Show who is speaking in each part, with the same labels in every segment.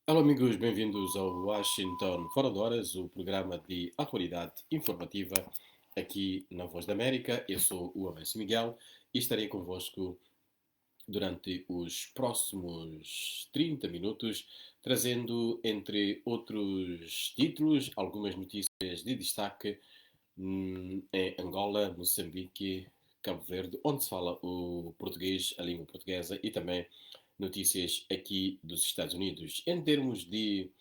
Speaker 1: Olá amigos, bem-vindos ao Washington Fora de Horas, o programa de atualidade informativa aqui na Voz da América. Eu sou o Avanço Miguel e estarei convosco durante os próximos 30 minutos, trazendo, entre outros títulos, algumas notícias de destaque em Angola, Moçambique, Cabo Verde, onde se fala o português, a língua portuguesa, e também notícias aqui dos Estados Unidos. Em termos de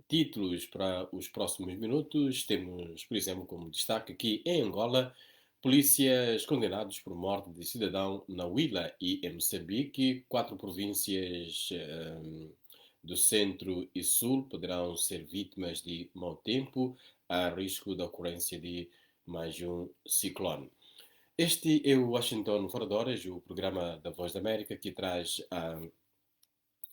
Speaker 1: títulos para os próximos minutos, temos, por exemplo, como destaque aqui em Angola, polícias condenados por morte de cidadão na Huila e em Moçambique, quatro províncias do centro e sul poderão ser vítimas de mau tempo, há risco da ocorrência de mais um ciclone. Este é o Washington Fora de Horas, o programa da Voz da América, que traz a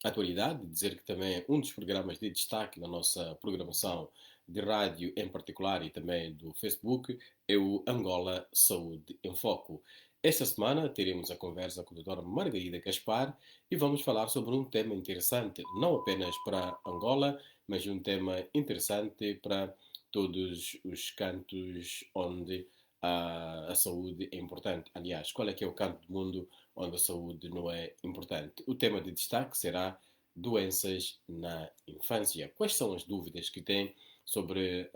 Speaker 1: atualidade, dizer que também é um dos programas de destaque na nossa programação de rádio em particular e também do Facebook é o Angola Saúde em Foco. Esta semana teremos a conversa com a doutora Margarida Gaspar e vamos falar sobre um tema interessante, não apenas para Angola, mas um tema interessante para todos os cantos onde a saúde é importante. Aliás, qual é que é o canto do mundo onde a saúde não é importante? O tema de destaque será doenças na infância. Quais são as dúvidas que têm sobre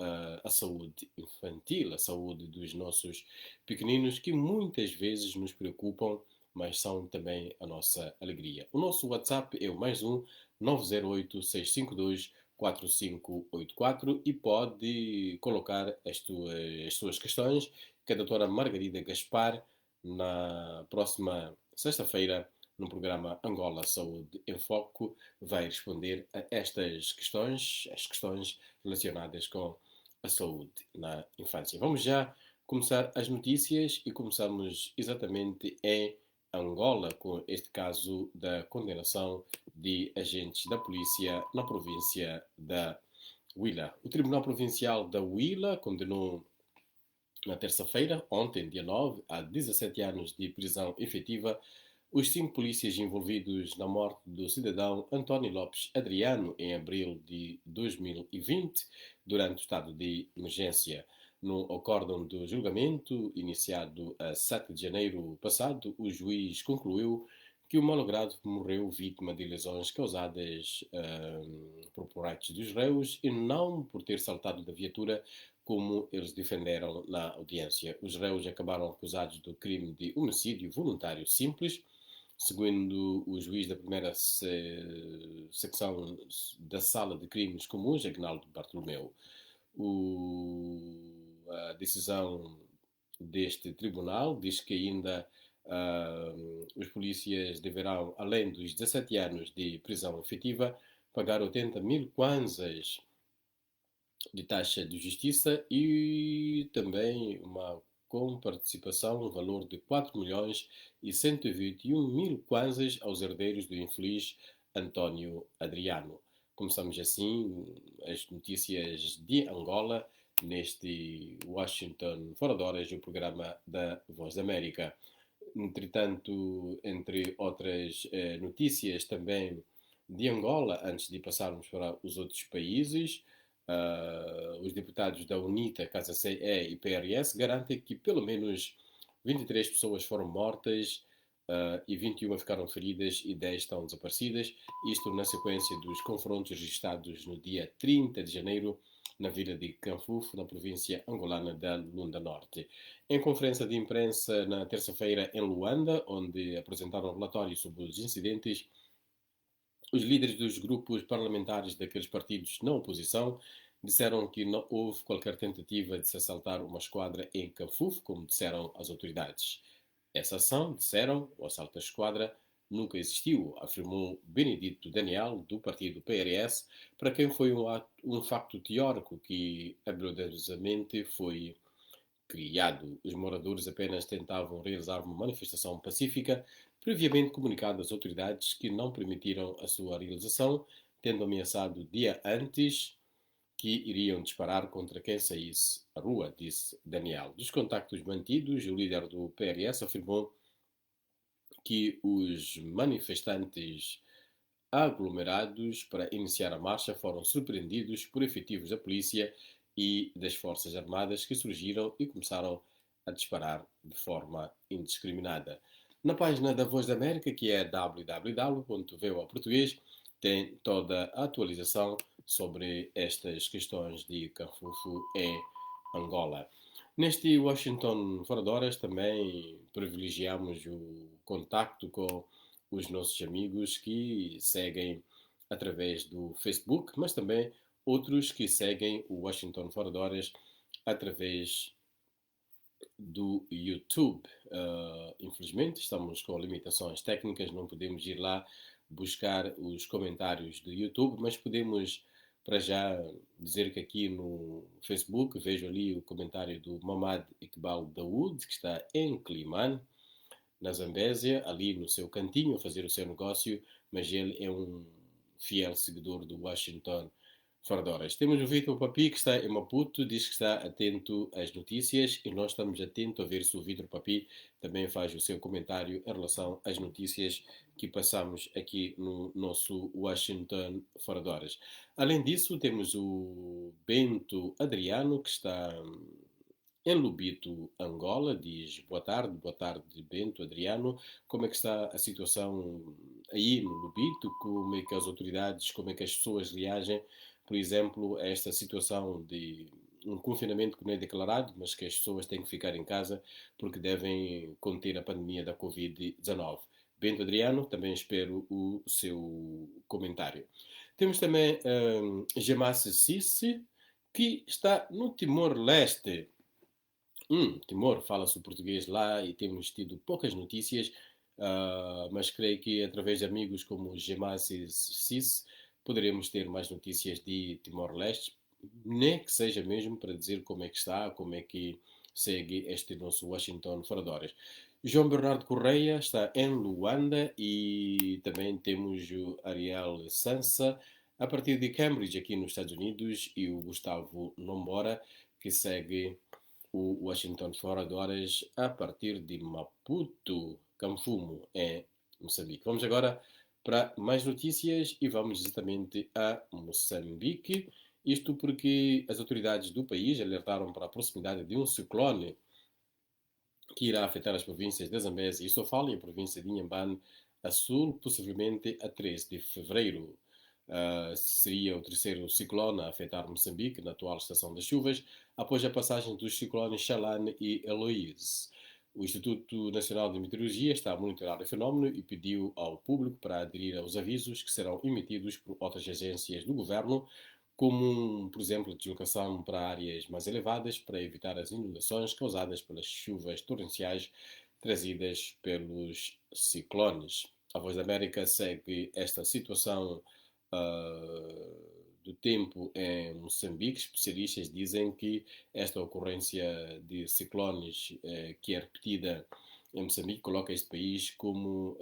Speaker 1: a saúde infantil, a saúde dos nossos pequeninos, que muitas vezes nos preocupam, mas são também a nossa alegria? O nosso WhatsApp é o mais um 908 652 4584 e pode colocar as suas questões que a doutora Margarida Gaspar, na próxima sexta-feira, no programa Angola Saúde em Foco, vai responder a estas questões, as questões relacionadas com a saúde na infância. Vamos já começar as notícias e começamos exatamente em Angola, com este caso da condenação de agentes da polícia na província da Huila. O Tribunal Provincial da Huila condenou na terça-feira, ontem, dia 9, a 17 anos de prisão efetiva, os cinco polícias envolvidos na morte do cidadão António Lopes Adriano em abril de 2020, durante o estado de emergência. No acórdão do julgamento, iniciado a 7 de janeiro passado, o juiz concluiu que o malogrado morreu vítima de lesões causadas por porrates dos réus e não por ter saltado da viatura, como eles defenderam na audiência. Os réus acabaram acusados do crime de homicídio voluntário simples, segundo o juiz da primeira secção da Sala de Crimes Comuns, Agnaldo Bartolomeu. A decisão deste tribunal diz que ainda os polícias deverão, além dos 17 anos de prisão efetiva, pagar 80 mil kwanzas de taxa de justiça e também uma comparticipação no valor de 4 milhões e 121 mil kwanzas aos herdeiros do infeliz António Adriano. Começamos assim as notícias de Angola neste Washington Fora de Horas, o programa da Voz da América. Entretanto, entre outras notícias também de Angola, antes de passarmos para os outros países, os deputados da UNITA, Casa CE e PRS garantem que pelo menos 23 pessoas foram mortas e 21 ficaram feridas e 10 estão desaparecidas. Isto na sequência dos confrontos registrados no dia 30 de janeiro na vila de Canfufo, na província angolana da Lunda Norte. Em conferência de imprensa na terça-feira em Luanda, onde apresentaram um relatório sobre os incidentes, os líderes dos grupos parlamentares daqueles partidos na oposição disseram que não houve qualquer tentativa de se assaltar uma esquadra em Canfufo, como disseram as autoridades. Essa ação, disseram, o assalto à esquadra, nunca existiu, afirmou Benedito Daniel, do partido PRS, para quem foi um facto teórico que habilidosamente foi criado. Os moradores apenas tentavam realizar uma manifestação pacífica, previamente comunicado às autoridades que não permitiram a sua realização, tendo ameaçado dia antes que iriam disparar contra quem saísse à rua, disse Daniel. Dos contactos mantidos, o líder do PRS afirmou que os manifestantes aglomerados para iniciar a marcha foram surpreendidos por efetivos da polícia e das Forças Armadas que surgiram e começaram a disparar de forma indiscriminada. Na página da Voz da América, que é www.voaportuguês, tem toda a atualização sobre estas questões de Canfufo em Angola. Neste Washington Fora de Horas também privilegiamos o contacto com os nossos amigos que seguem através do Facebook, mas também outros que seguem o Washington Fora de Horas através do YouTube. Infelizmente, estamos com limitações técnicas, não podemos ir lá buscar os comentários do YouTube, mas podemos, para já, dizer que aqui no Facebook vejo ali o comentário do Mamad Iqbal Daoud, que está em Climane, na Zambésia, ali no seu cantinho, a fazer o seu negócio, mas ele é um fiel seguidor do Washington Fora de Horas. Temos o Vitor Papi, que está em Maputo, diz que está atento às notícias e nós estamos atentos a ver se o Vitor Papi também faz o seu comentário em relação às notícias que passamos aqui no nosso Washington Fora de Horas. Além disso, temos o Bento Adriano, que está em Lubito, Angola, diz boa tarde Bento, Adriano. Como é que está a situação aí no Lubito? Como é que as autoridades, como é que as pessoas reagem, por exemplo, a esta situação de um confinamento que não é declarado, mas que as pessoas têm que ficar em casa porque devem conter a pandemia da Covid-19? Bento Adriano, também espero o seu comentário. Temos também Gemace Sissi, que está no Timor-Leste. Timor, fala-se o português lá e temos tido poucas notícias, mas creio que através de amigos como o Gemas e Cis poderemos ter mais notícias de Timor-Leste, nem que seja mesmo para dizer como é que está, como é que segue este nosso Washington fora de horas. João Bernardo Correia está em Luanda e também temos o Ariel Sansa a partir de Cambridge, aqui nos Estados Unidos, e o Gustavo Nombora, que segue o Washington Fora de Horas a partir de Maputo, Camfumo, em Moçambique. Vamos agora para mais notícias e vamos exatamente a Moçambique. Isto porque as autoridades do país alertaram para a proximidade de um ciclone que irá afetar as províncias de Zambésia e Sofala e a província de Inhambane a sul, possivelmente a 13 de fevereiro. Seria o terceiro ciclone a afetar Moçambique na atual estação das chuvas, após a passagem dos ciclones Xalane e Eloise. O Instituto Nacional de Meteorologia está a monitorar o fenómeno e pediu ao público para aderir aos avisos que serão emitidos por outras agências do governo, como, por exemplo, a deslocação para áreas mais elevadas para evitar as inundações causadas pelas chuvas torrenciais trazidas pelos ciclones. A Voz da América segue esta situação do tempo em Moçambique. Especialistas dizem que esta ocorrência de ciclones que é repetida em Moçambique coloca este país como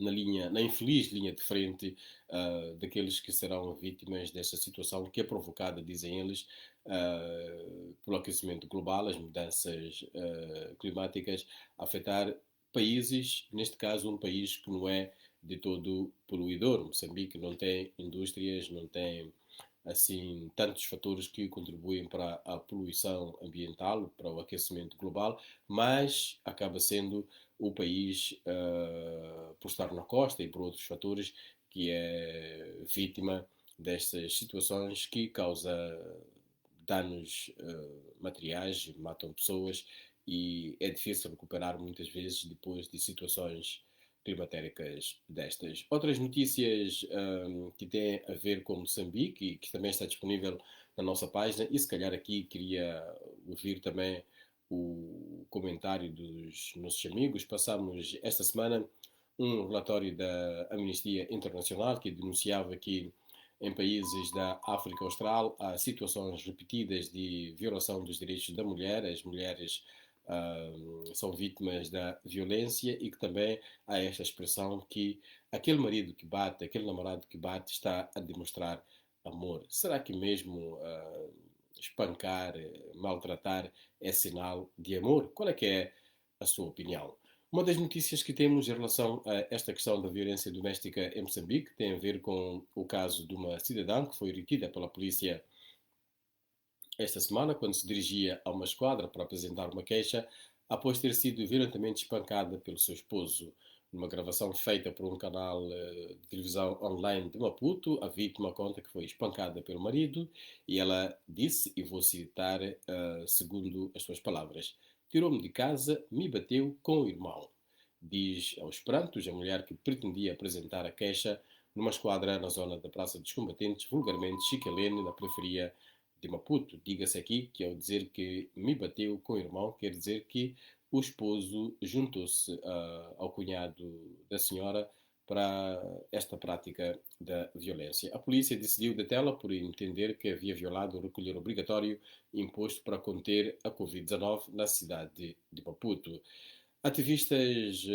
Speaker 1: na infeliz linha de frente daqueles que serão vítimas desta situação que é provocada, dizem eles, pelo aquecimento global, as mudanças climáticas, a afetar países, neste caso um país que não é de todo poluidor. Moçambique não tem indústrias, não tem assim tantos fatores que contribuem para a poluição ambiental, para o aquecimento global, mas acaba sendo o país, por estar na costa e por outros fatores, que é vítima destas situações que causam danos materiais, matam pessoas e é difícil recuperar muitas vezes depois de situações climatéricas destas. Outras notícias que têm a ver com Moçambique e que também está disponível na nossa página, e se calhar aqui queria ouvir também o comentário dos nossos amigos. Passamos esta semana um relatório da Amnistia Internacional que denunciava que em países da África Austral há situações repetidas de violação dos direitos da mulher. As mulheres são vítimas da violência e que também há esta expressão que aquele marido que bate, aquele namorado que bate está a demonstrar amor. Será que mesmo espancar, maltratar é sinal de amor? Qual é que é a sua opinião? Uma das notícias que temos em relação a esta questão da violência doméstica em Moçambique tem a ver com o caso de uma cidadã que foi retida pela polícia esta semana, quando se dirigia a uma esquadra para apresentar uma queixa, após ter sido violentamente espancada pelo seu esposo. Numa gravação feita por um canal de televisão online de Maputo, a vítima conta que foi espancada pelo marido e ela disse, e vou citar segundo as suas palavras: "Tirou-me de casa, me bateu com o irmão." Diz aos prantos a mulher que pretendia apresentar a queixa numa esquadra na zona da Praça dos Combatentes, vulgarmente Chiquelene, na periferia de Maputo. Diga-se aqui que ao dizer que me bateu com o irmão, quer dizer que o esposo juntou-se ao cunhado da senhora para esta prática da violência. A polícia decidiu detê-la por entender que havia violado o recolher obrigatório imposto para conter a Covid-19 na cidade de Maputo. Ativistas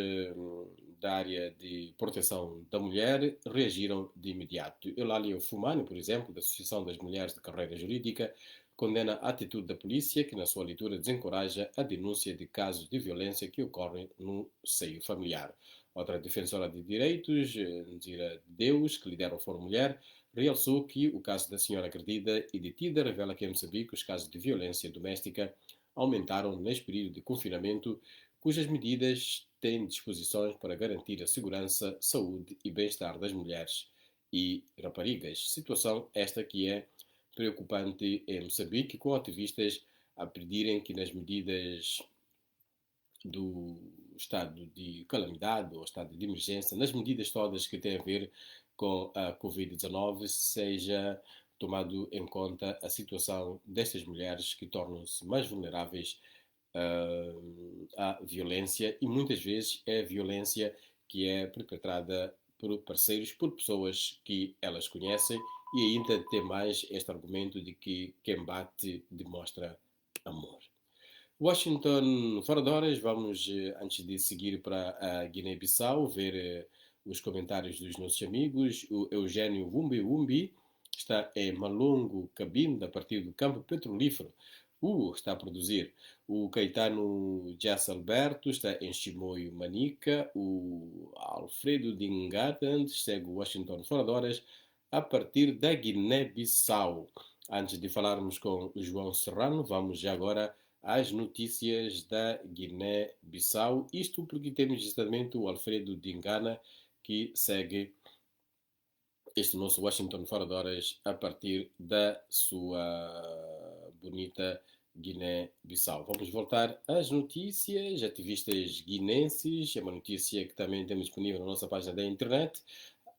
Speaker 1: da área de proteção da mulher reagiram de imediato. Eulália Fumani, por exemplo, da Associação das Mulheres de Carreira Jurídica, condena a atitude da polícia, que na sua leitura desencoraja a denúncia de casos de violência que ocorrem no seio familiar. Outra defensora de direitos, Nzira Deus, que lidera o Fórum Mulher, realçou que o caso da senhora agredida e detida revela que em Moçambique os casos de violência doméstica aumentaram neste período de confinamento, cujas medidas têm disposições para garantir a segurança, saúde e bem-estar das mulheres e raparigas. Situação esta que é preocupante em Moçambique, com ativistas a pedirem que nas medidas do estado de calamidade ou estado de emergência, nas medidas todas que têm a ver com a Covid-19, seja tomado em conta a situação destas mulheres que tornam-se mais vulneráveis à violência, e muitas vezes é violência que é perpetrada por parceiros, por pessoas que elas conhecem, e ainda tem mais este argumento de que quem bate demonstra amor. Washington, fora de horas, vamos, antes de seguir para a Guiné-Bissau, ver os comentários dos nossos amigos. O Eugênio Wumbi Wumbi está em Malongo Cabinda, a partir do campo petrolífero. Está a produzir. O Caetano Jess Alberto está em Chimoio Manica. O Alfredo Dingatand segue o Washington fora de horas, a partir da Guiné-Bissau. Antes de falarmos com o João Serrano, vamos já agora às notícias da Guiné-Bissau. Isto porque temos justamente o Alfredo Dingana, que segue este nosso Washington fora de horas a partir da sua bonita Guiné-Bissau. Vamos voltar às notícias. Ativistas guinenses, é uma notícia que também temos disponível na nossa página da internet,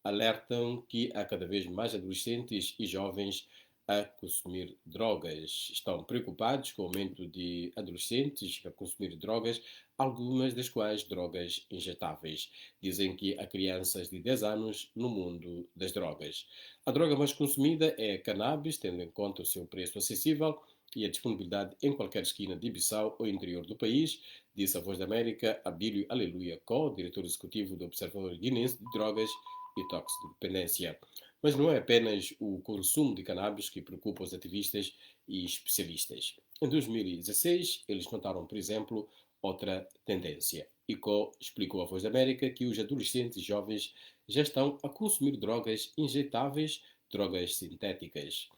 Speaker 1: alertam que há cada vez mais adolescentes e jovens a consumir drogas. Estão preocupados com o aumento de adolescentes a consumir drogas, algumas das quais drogas injetáveis. Dizem que há crianças de 10 anos no mundo das drogas. A droga mais consumida é a cannabis, tendo em conta o seu preço acessível e a disponibilidade em qualquer esquina de Bissau ou interior do país, disse a Voz da América Abílio Aleluia Co, diretor executivo do Observatório Guinense de Drogas e Toxicodependência. Mas não é apenas o consumo de cannabis que preocupa os ativistas e especialistas. Em 2016, eles notaram, por exemplo, outra tendência. ICO explicou à Voz da América que os adolescentes e jovens já estão a consumir drogas injetáveis, drogas sintéticas.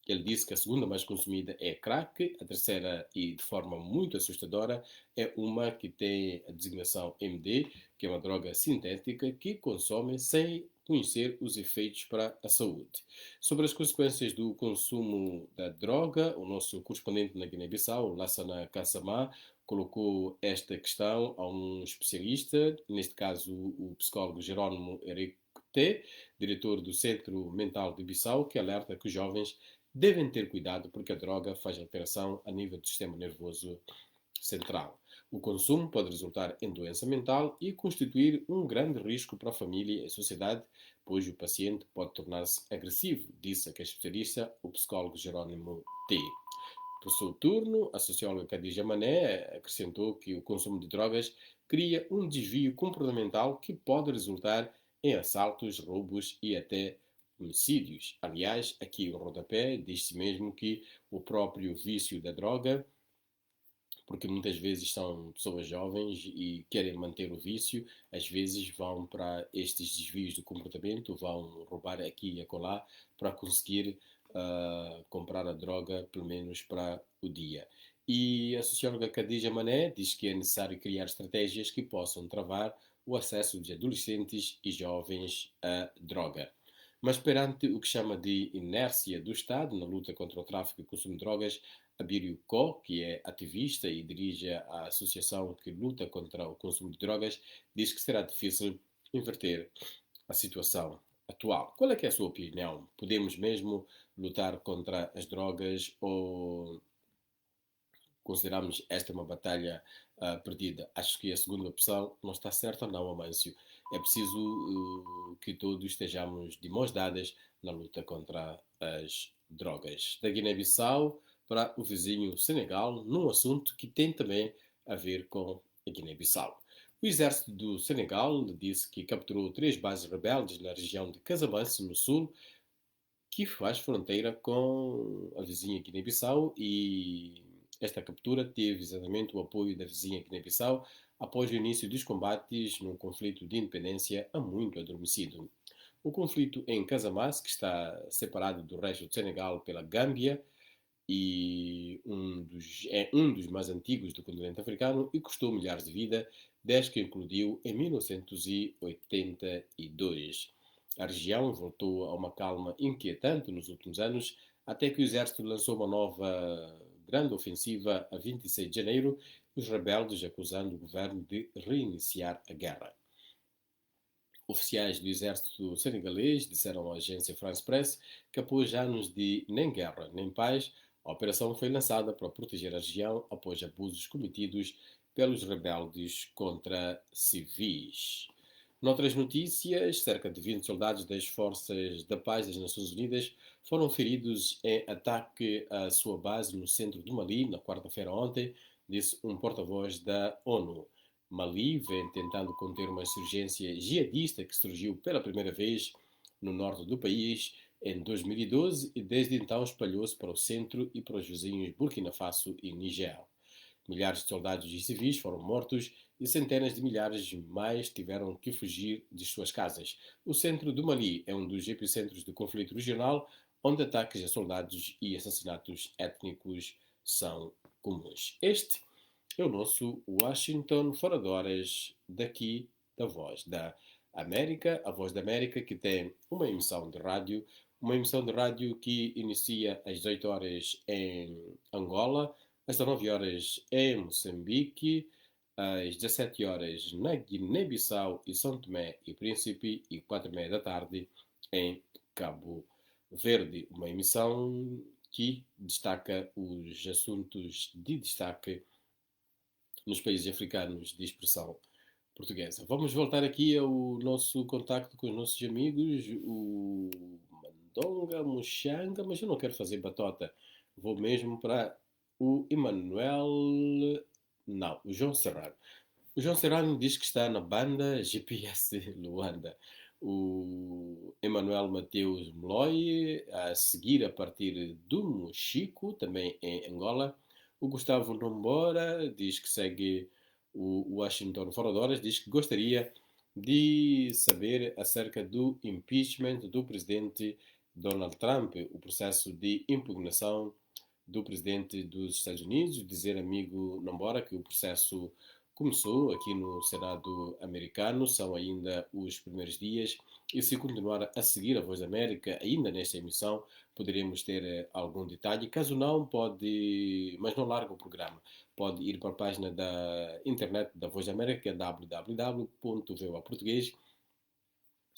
Speaker 1: Ele disse que a segunda mais consumida é crack, a terceira, e de forma muito assustadora, é uma que tem a designação MD, que é uma droga sintética que consomem sem conhecer os efeitos para a saúde. Sobre as consequências do consumo da droga, o nosso correspondente na Guiné-Bissau, Lassana Kassamá, colocou esta questão a um especialista, neste caso o psicólogo Jerónimo Eric T, diretor do Centro Mental de Bissau, que alerta que os jovens devem ter cuidado porque a droga faz alteração a nível do sistema nervoso central. O consumo pode resultar em doença mental e constituir um grande risco para a família e a sociedade, pois o paciente pode tornar-se agressivo, disse a especialista, o psicólogo Jerónimo T. Por seu turno, a socióloga Khadija Mané acrescentou que o consumo de drogas cria um desvio comportamental que pode resultar em assaltos, roubos e até homicídios. Aliás, aqui o rodapé diz-se mesmo que o próprio vício da droga porque muitas vezes são pessoas jovens e querem manter o vício, às vezes vão para estes desvios de comportamento, vão roubar aqui e acolá para conseguir comprar a droga, pelo menos para o dia. E a socióloga Khadija Mané diz que é necessário criar estratégias que possam travar o acesso de adolescentes e jovens à droga. Mas perante o que chama de inércia do Estado na luta contra o tráfico e consumo de drogas, Abílio Có, que é ativista e dirige a associação que luta contra o consumo de drogas, diz que será difícil inverter a situação atual. Qual é que é a sua opinião? Podemos mesmo lutar contra as drogas ou consideramos esta uma batalha perdida? Acho que a segunda opção não está certa, não, Amâncio. É preciso que todos estejamos de mãos dadas na luta contra as drogas. Da Guiné-Bissau para o vizinho Senegal, num assunto que tem também a ver com a Guiné-Bissau. O exército do Senegal disse que capturou 3 bases rebeldes na região de Casamance, no sul, que faz fronteira com a vizinha Guiné-Bissau, e esta captura teve exatamente o apoio da vizinha Guiné-Bissau após o início dos combates num conflito de independência há muito adormecido. O conflito em Casamance, que está separado do resto do Senegal pela Gâmbia, é um dos mais antigos do continente africano e custou milhares de vidas desde que eclodiu em 1982. A região voltou a uma calma inquietante nos últimos anos, até que o exército lançou uma nova grande ofensiva a 26 de janeiro, os rebeldes acusando o governo de reiniciar a guerra. Oficiais do exército senegalês disseram à agência France Press que após anos de nem guerra nem paz, a operação foi lançada para proteger a região após abusos cometidos pelos rebeldes contra civis. Noutras notícias, cerca de 20 soldados das Forças da Paz das Nações Unidas foram feridos em ataque à sua base no centro do Mali, na quarta-feira ontem, disse um porta-voz da ONU. Mali vem tentando conter uma insurgência jihadista que surgiu pela primeira vez no norte do país em 2012 e desde então espalhou-se para o centro e para os vizinhos Burkina Faso e Níger. Milhares de soldados e civis foram mortos e centenas de milhares mais tiveram que fugir de suas casas. O centro do Mali é um dos epicentros do conflito regional, onde ataques a soldados e assassinatos étnicos são comuns. Este é o nosso Washington fora de horas daqui da Voz da América, a Voz da América, que tem uma emissão de rádio que inicia às 18 horas em Angola, às 19 horas em Moçambique, às 17 horas na Guiné-Bissau e São Tomé e Príncipe e 4h30 da tarde em Cabo Verde. Uma emissão que destaca os assuntos de destaque nos países africanos de expressão portuguesa. Vamos voltar aqui ao nosso contacto com os nossos amigos, o Mandonga, Muxanga, mas eu não quero fazer batota. Vou mesmo para o Emanuel... Não, o João Serrano. O João Serrano diz que está na banda GPS Luanda. O Emanuel Mateus Meloy, a seguir a partir do Mochico, também em Angola. O Gustavo Nombora diz que segue o Washington fora de horas, diz que gostaria de saber acerca do impeachment do presidente Donald Trump, o processo de impugnação do presidente dos Estados Unidos. Dizer, amigo Nombora, que o processo começou aqui no Senado americano, são ainda os primeiros dias, e se continuar a seguir a Voz da América, ainda nesta emissão, poderemos ter algum detalhe. Caso não, pode, mas não larga o programa, pode ir para a página da internet da Voz da América, www.voaportuguês,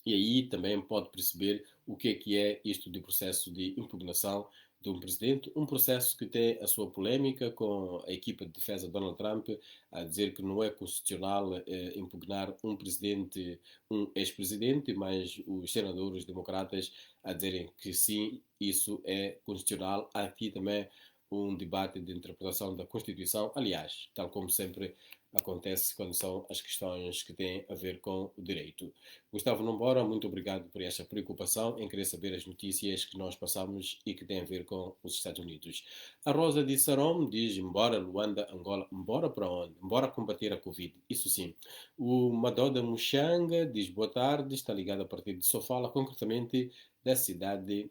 Speaker 1: e aí também pode perceber o que é isto de processo de impugnação de um presidente, um processo que tem a sua polémica com a equipa de defesa de Donald Trump a dizer que não é constitucional impugnar um presidente, um ex-presidente, mas os senadores democratas a dizerem que sim, isso é constitucional. Há aqui também um debate de interpretação da Constituição. Aliás, tal como sempre, acontece quando são as questões que têm a ver com o direito. Gustavo Nombora, muito obrigado por esta preocupação em querer saber as notícias que nós passamos e que têm a ver com os Estados Unidos. A Rosa de Sarom diz, embora Luanda, Angola, embora para onde? Embora combater a Covid, isso sim. O Madoda Muxanga diz, boa tarde, está ligado a partir de Sofala, concretamente da cidade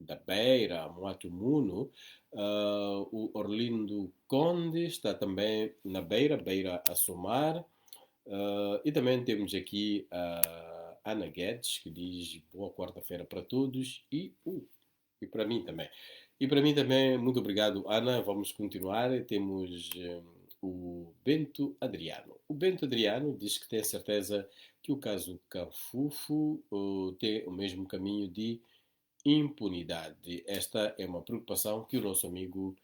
Speaker 1: da Beira, Moato Muno. O Orlindo Conde está também na Beira, Beira a somar. E também temos aqui a Ana Guedes, que diz boa quarta-feira para todos e para mim também. E para mim também, muito obrigado, Ana. Vamos continuar. Temos o Bento Adriano. O Bento Adriano diz que tem certeza que o caso Cafufo tem o mesmo caminho de impunidade. Esta é uma preocupação que o nosso amigo,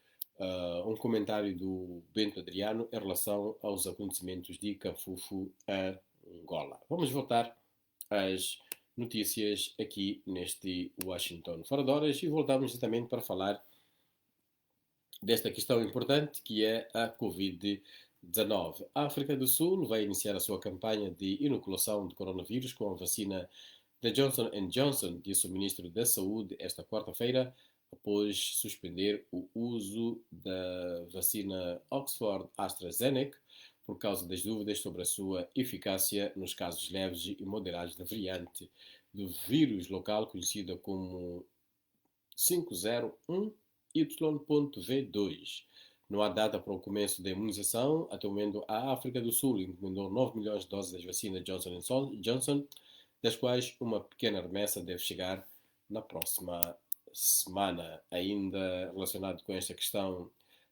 Speaker 1: um comentário do Bento Adriano em relação aos acontecimentos de Cafufo, Angola. Vamos voltar às notícias aqui neste Washington Fora de Horas e voltamos exatamente para falar desta questão importante que é a Covid-19. A África do Sul vai iniciar a sua campanha de inoculação de coronavírus com a vacina da Johnson Johnson, disse o Ministro da Saúde esta quarta-feira, após suspender o uso da vacina Oxford AstraZeneca por causa das dúvidas sobre a sua eficácia nos casos leves e moderados da variante do vírus local conhecida como 501Y.V2. Não há data para o começo da imunização. Até o momento, a África do Sul encomendou 9 milhões de doses das vacinas Johnson Johnson, das quais uma pequena remessa deve chegar na próxima semana. Ainda relacionado com esta questão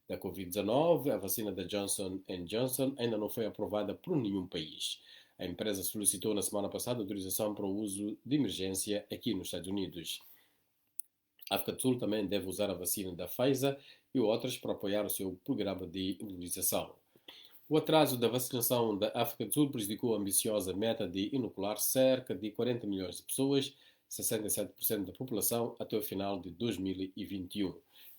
Speaker 1: da Covid-19, a vacina da Johnson Johnson ainda não foi aprovada por nenhum país. A empresa solicitou na semana passada autorização para o uso de emergência aqui nos Estados Unidos. A África do Sul também deve usar a vacina da Pfizer e outras para apoiar o seu programa de imunização. O atraso da vacinação da África do Sul prejudicou a ambiciosa meta de inocular cerca de 40 milhões de pessoas, 67% da população, até o final de 2021.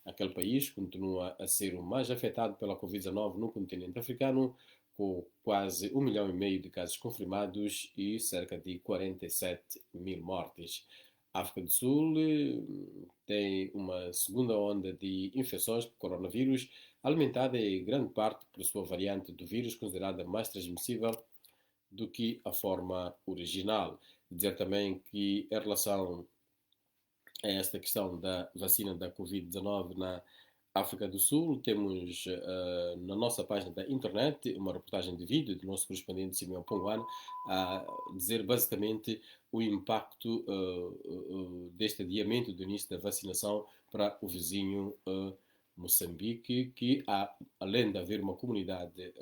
Speaker 1: Aquele país continua a ser o mais afetado pela Covid-19 no continente africano, com quase 1,5 milhão de casos confirmados e cerca de 47 mil mortes. A África do Sul tem uma segunda onda de infecções por coronavírus, alimentada em grande parte por sua variante do vírus, considerada mais transmissível do que a forma original. Dizer também que, em relação a esta questão da vacina da Covid-19 na África do Sul, temos na nossa página da internet uma reportagem de vídeo do nosso correspondente Simeão Ponguano a dizer basicamente o impacto deste adiamento do início da vacinação para o vizinho Moçambique, que além de haver uma comunidade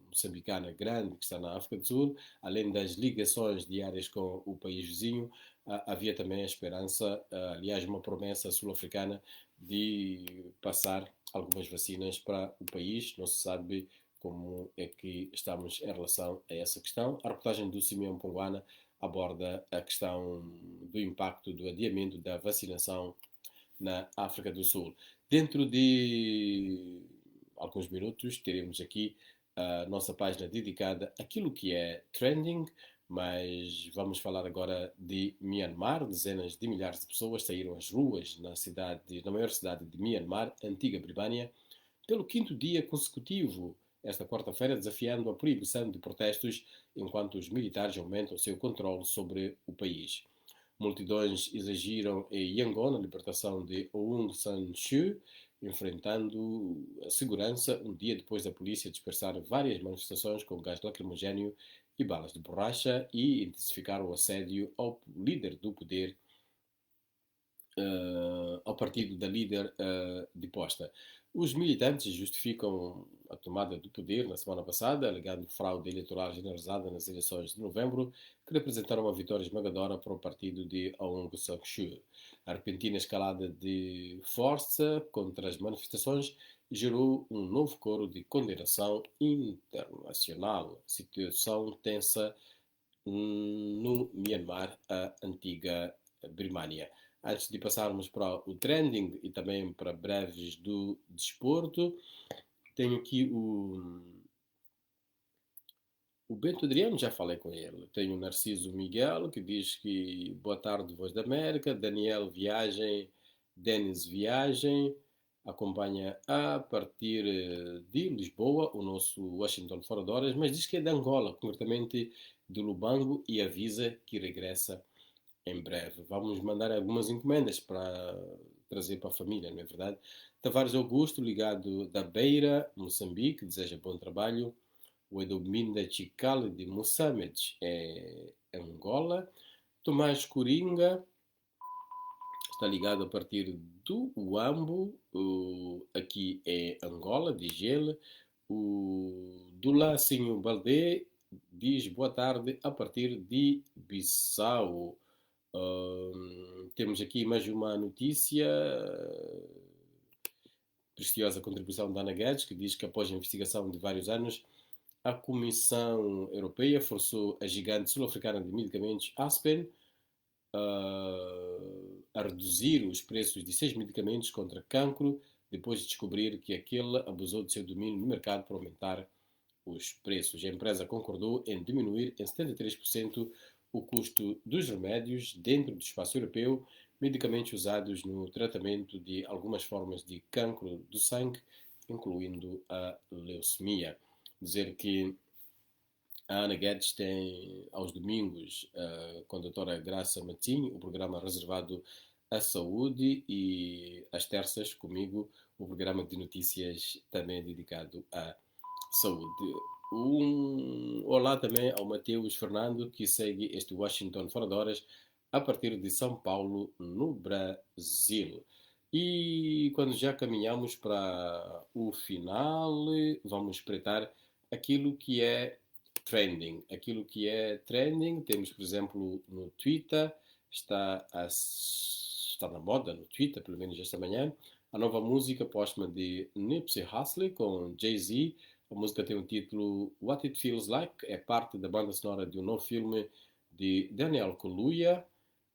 Speaker 1: moçambicana grande que está na África do Sul, além das ligações diárias com o país vizinho, havia também a esperança, aliás, uma promessa sul-africana de passar algumas vacinas para o país. Não se sabe como é que estamos em relação a essa questão. A reportagem do Simeão Ponguana aborda a questão do impacto do adiamento da vacinação na África do Sul. Dentro de alguns minutos teremos aqui a nossa página dedicada àquilo que é trending, mas vamos falar agora de Myanmar. Dezenas de milhares de pessoas saíram às ruas na maior cidade de Myanmar, antiga Birmânia, pelo quinto dia consecutivo, esta quarta-feira, desafiando a proibição de protestos enquanto os militares aumentam o seu controle sobre o país. Multidões exigiram em Yangon a libertação de Aung San Suu, enfrentando a segurança um dia depois da polícia dispersar várias manifestações com gás lacrimogéneo e balas de borracha e intensificar o assédio ao líder do poder, ao partido da líder deposta. Os militantes justificam a tomada do poder na semana passada, alegando fraude eleitoral generalizada nas eleições de novembro, que representaram uma vitória esmagadora para o partido de Aung San Suu. A repentina escalada de força contra as manifestações gerou um novo coro de condenação internacional. Situação tensa no Myanmar, a antiga Birmânia. Antes de passarmos para o trending e também para breves do desporto, Tenho aqui o Bento Adriano, já falei com ele. Tenho o Narciso Miguel, que diz que boa tarde, Voz da América. Daniel Viagem, Denis Viagem, acompanha a partir de Lisboa, o nosso Washington Fora de Horas, mas diz que é de Angola, concretamente de Lubango, e avisa que regressa em breve. Vamos mandar algumas encomendas para trazer para a família, não é verdade? Tavares Augusto, ligado da Beira, Moçambique, deseja bom trabalho. O Edominda Chicale de Moçambique é Angola. Tomás Coringa está ligado a partir do Uambo, aqui é Angola, diz ele. O Dulácinho Baldé diz boa tarde a partir de Bissau. Temos aqui mais uma notícia, preciosa contribuição da Ana Guedes, que diz que após a investigação de vários anos, a Comissão Europeia forçou a gigante sul-africana de medicamentos Aspen a reduzir os preços de 6 medicamentos contra cancro, depois de descobrir que aquele abusou de seu domínio no mercado para aumentar os preços. A empresa concordou em diminuir em 73% o custo dos remédios dentro do espaço europeu, medicamentos usados no tratamento de algumas formas de cancro do sangue, incluindo a leucemia. Dizer que a Ana Guedes tem aos domingos, com a doutora Graça Matinho, o programa reservado à saúde, e às terças comigo o programa de notícias também dedicado à saúde. Olá também ao Mateus Fernando, que segue este Washington Fora de Horas a partir de São Paulo, no Brasil. E quando já caminhamos para o final, vamos espreitar aquilo que é trending. Aquilo que é trending, temos, por exemplo, no Twitter, está na moda no Twitter, pelo menos esta manhã, a nova música póstuma de Nipsey Hussle com Jay-Z. A música tem o título What It Feels Like, é parte da banda sonora de um novo filme de Daniel Kaluuya,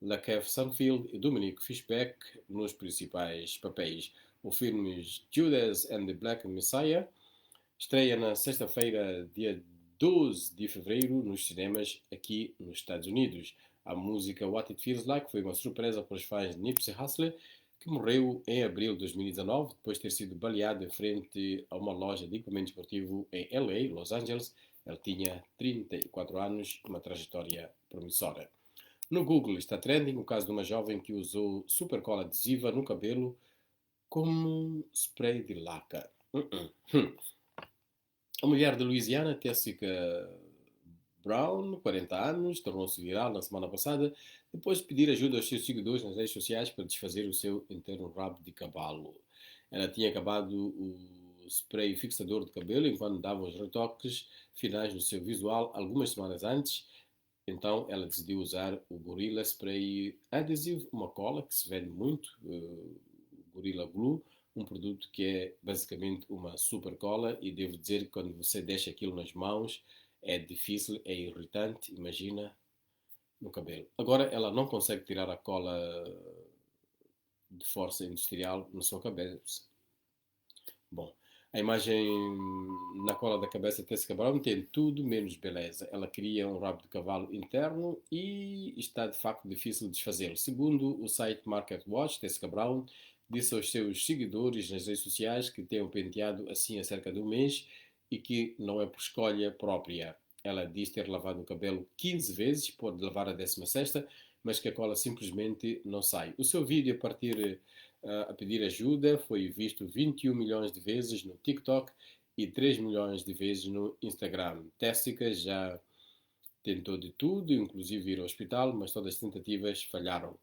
Speaker 1: Lakeith Stanfield e Dominic Fishback nos principais papéis. O filme Judas and the Black Messiah estreia na sexta-feira, dia 12 de fevereiro, nos cinemas aqui nos Estados Unidos. A música What It Feels Like foi uma surpresa para os fãs de Nipsey Hussle, que morreu em abril de 2019, depois de ter sido baleado em frente a uma loja de equipamento esportivo em LA, Los Angeles. Ele tinha 34 anos, uma trajetória promissora. No Google está trending o caso de uma jovem que usou supercola adesiva no cabelo como spray de laca. A mulher de Louisiana, Tessica Brown, 40 anos, tornou-se viral na semana passada depois de pedir ajuda aos seus seguidores nas redes sociais para desfazer o seu interno rabo de cavalo. Ela tinha acabado o spray fixador de cabelo enquanto dava os retoques finais no seu visual algumas semanas antes. Então ela decidiu usar o Gorilla Spray Adhesive, uma cola que se vende muito, Gorilla Glue, um produto que é basicamente uma super cola, e devo dizer que quando você deixa aquilo nas mãos é difícil, é irritante, imagina no cabelo. Agora ela não consegue tirar a cola de força industrial na sua cabeça. Bom, a imagem na cola da cabeça de Tessica Brown tem tudo menos beleza. Ela cria um rabo de cavalo interno e está de facto difícil de desfazê-lo. Segundo o site Market Watch, Tessica Brown disse aos seus seguidores nas redes sociais que tem o penteado assim há cerca de um mês e que não é por escolha própria. Ela diz ter lavado o cabelo 15 vezes, pode lavar a 16ª, mas que a cola simplesmente não sai. O seu vídeo a pedir ajuda foi visto 21 milhões de vezes no TikTok e 3 milhões de vezes no Instagram. Tessica já tentou de tudo, inclusive ir ao hospital, mas todas as tentativas falharam.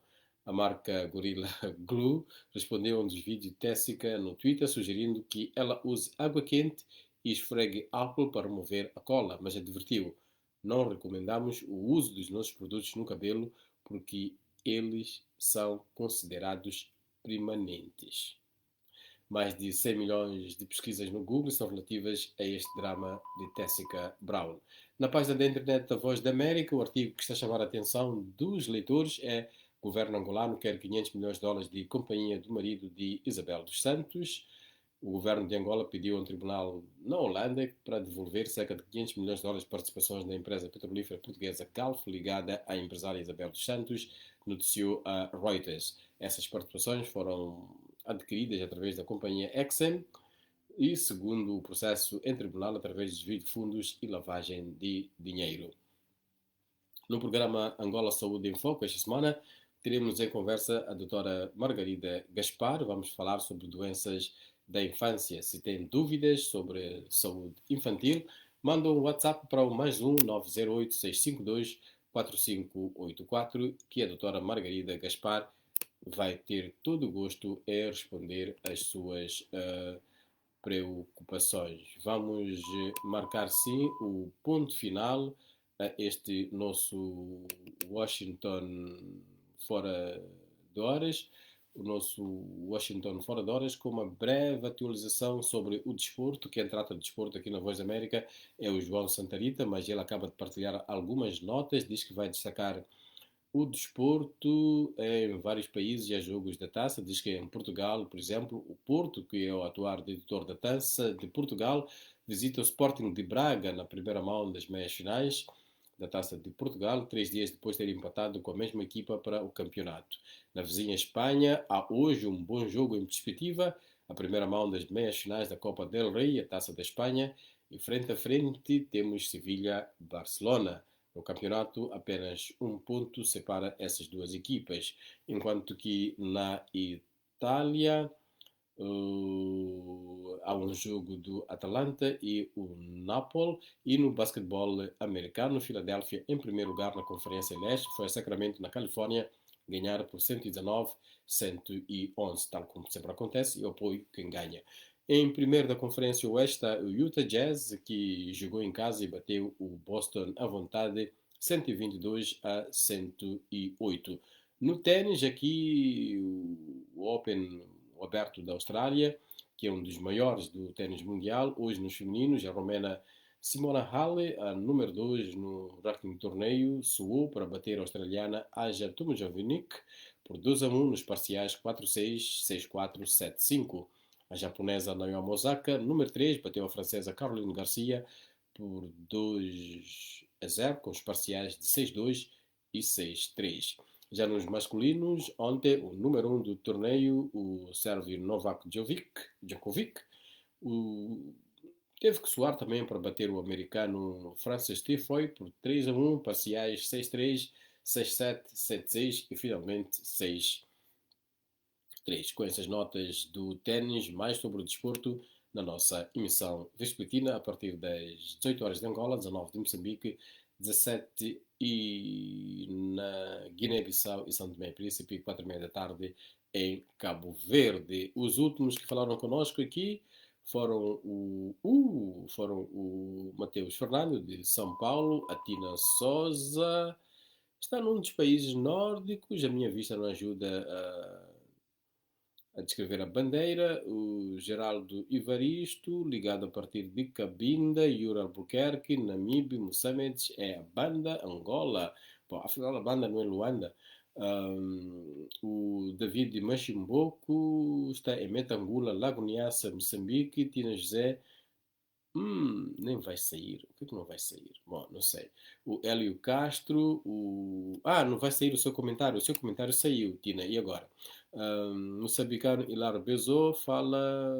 Speaker 1: A marca Gorilla Glue respondeu a um desvio de Tessica no Twitter, sugerindo que ela use água quente e esfregue álcool para remover a cola, mas advertiu: não recomendamos o uso dos nossos produtos no cabelo porque eles são considerados permanentes. Mais de 100 milhões de pesquisas no Google são relativas a este drama de Tessica Brown. Na página da internet da Voz da América, o artigo que está a chamar a atenção dos leitores é: governo angolano quer 500 milhões de dólares de companhia do marido de Isabel dos Santos. O governo de Angola pediu a um tribunal na Holanda para devolver cerca de 500 milhões de dólares de participações da empresa petrolífera portuguesa Galf, ligada à empresária Isabel dos Santos, noticiou a Reuters. Essas participações foram adquiridas através da companhia Exxon e, segundo o processo em tribunal, através de desvio de fundos e lavagem de dinheiro. No programa Angola Saúde em Foco, esta semana, teremos em conversa a doutora Margarida Gaspar. Vamos falar sobre doenças da infância. Se tem dúvidas sobre saúde infantil, manda um WhatsApp para o +1 908 652 4584, que a doutora Margarida Gaspar vai ter todo o gosto em responder às suas preocupações. Vamos marcar sim o ponto final a este nosso Washington fora de horas, o nosso Washington fora de horas, com uma breve atualização sobre o desporto. Quem trata de desporto aqui na Voz da América é o João Santarita, mas ele acaba de partilhar algumas notas, diz que vai destacar o desporto em vários países e há jogos da taça. Diz que em Portugal, por exemplo, o Porto, que é o atual editor da taça de Portugal, visita o Sporting de Braga na primeira mão das meias finais da Taça de Portugal, 3 dias depois de ter empatado com a mesma equipa para o campeonato. Na vizinha Espanha, há hoje um bom jogo em perspectiva, a primeira mão das meias finais da Copa del Rey, a Taça da Espanha, e frente a frente temos Sevilha-Barcelona. No campeonato, apenas um ponto separa essas duas equipas, enquanto que na Itália há um jogo do Atalanta e o Napoli, e no basquetebol americano, Filadélfia em primeiro lugar na Conferência Leste, foi a Sacramento, na Califórnia, ganhar por 119-111, tal como sempre acontece, e eu apoio quem ganha. Em primeiro da Conferência Oeste está o Utah Jazz, que jogou em casa e bateu o Boston à vontade 122-108. No ténis, aqui o Open, o Aberto da Austrália, que é um dos maiores do ténis mundial, hoje nos femininos, a romena Simona Halep, a número 2 no ranking do torneio, suou para bater a australiana Aja Tomljanovic por 2-1 nos parciais 4-6, 6-4, 7-5. A japonesa Naomi Osaka, número 3, bateu a francesa Caroline Garcia por 2-0, com os parciais de 6-2 e 6-3. Já nos masculinos, ontem, o número 1 do torneio, o sérvio Novak Djokovic, teve que suar também para bater o americano Francis Tiafoe por 3-1, parciais 6-3, 6-7, 7-6 e finalmente 6-3. Com essas notas do ténis, mais sobre o desporto, na nossa emissão vespertina, a partir das 18 horas de Angola, 19 de Moçambique, 17 e na Guiné-Bissau e São Tomé e Príncipe, 4h30 da tarde em Cabo Verde. Os últimos que falaram connosco aqui foram o Mateus Fernando, de São Paulo, a Tina Souza, está num dos países nórdicos, a minha vista não ajuda a descrever a bandeira, o Geraldo Ivaristo, ligado a partir de Cabinda, Yura Albuquerque, Namíbia, Moçambique, é a banda Angola. Bom, afinal a banda não é Luanda. O David de Machimboco está em Metangula, Lago Niassa, Moçambique. Tina José, nem vai sair. O que é que não vai sair? Bom, não sei. O Hélio Castro, não vai sair o seu comentário. O seu comentário saiu, Tina. E agora? Moçambicano Hilário Bezô fala...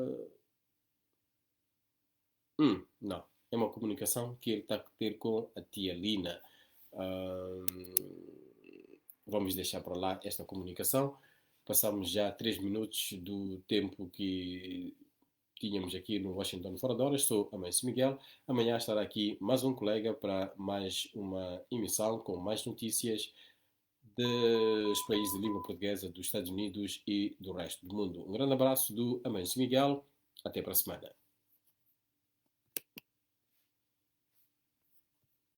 Speaker 1: não. É uma comunicação que ele está a ter com a tia Lina. Vamos deixar para lá esta comunicação. Passamos já 3 minutos do tempo que tínhamos aqui no Washington Fora de Horas. Sou Amancio Miguel. Amanhã estará aqui mais um colega para mais uma emissão com mais notícias dos países de língua portuguesa, dos Estados Unidos e do resto do mundo. Um grande abraço do Amancio Miguel. Até para a semana.